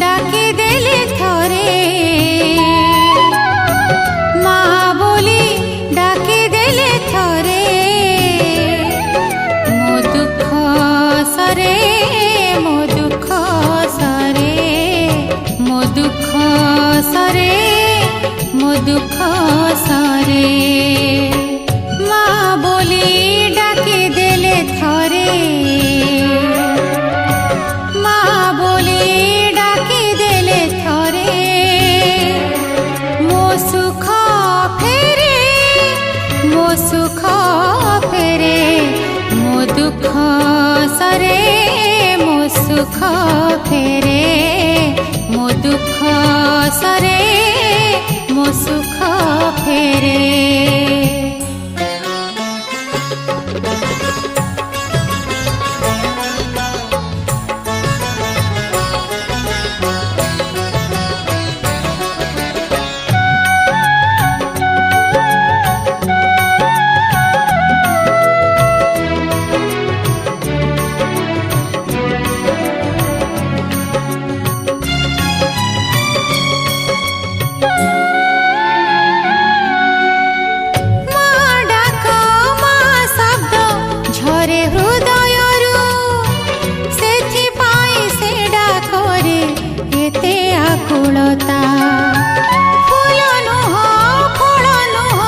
डाकी देले थरे मा बोली डाकी देले थरे मो दुख सरे मो दुख सरे मो दुख सरे मो दुख सरे मा बोली डाकी देले थरे मा बोली डाकी देले थरे मो सुख फेरे मो सुख फेरे मो दुख सरे मो सुख फेरे मो दुख सरे मो सुख फेरे आकुलता फूल नुह फल नुह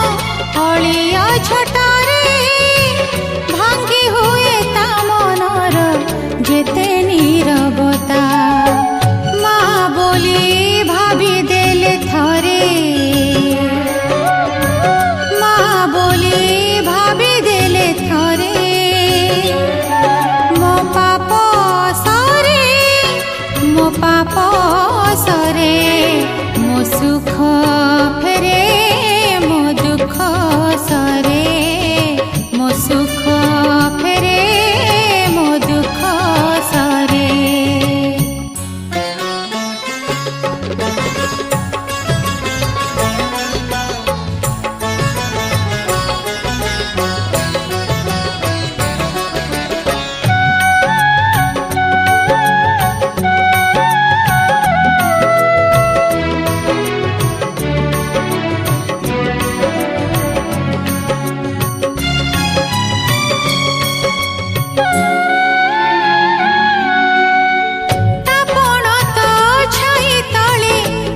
अलिया छटारे भांगी हुए ता मनर जेते नीरवता मा बोली भाभी देले थरे मा बोली भाभी देले थरे मो पाप सरे मो पाप सरे मो सुख फेरे मो दुख सरे मो सुख फेरे मो दुख सरे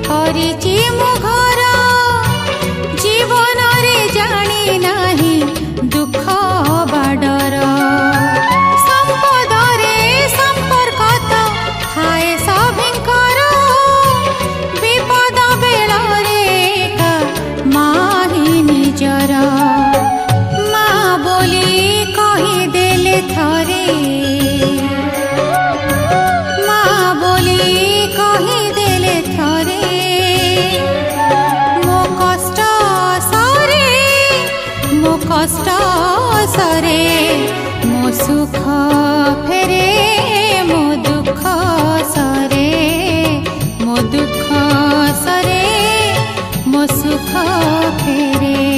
କରିଛି ମୋ ଘର ଜୀବନରେ ଜାଣି ନାହିଁ ଦୁଃଖ ବାଡର ସମ୍ପଦରେ ସମ୍ପର୍କ ତ ଥାଏ ସଭିଙ୍କର ବିପଦ ବେଳରେ ଏକା ମାହି ନିଜର ମା ବୋଲି କହିଦେଲେ ଥରେ ମା ବୋଲି କହିଦେଲେ ଥରେ कष्ट सरे मो सुख फेरे मो दुख सरे मो दुख सरे मो सुख फेरे।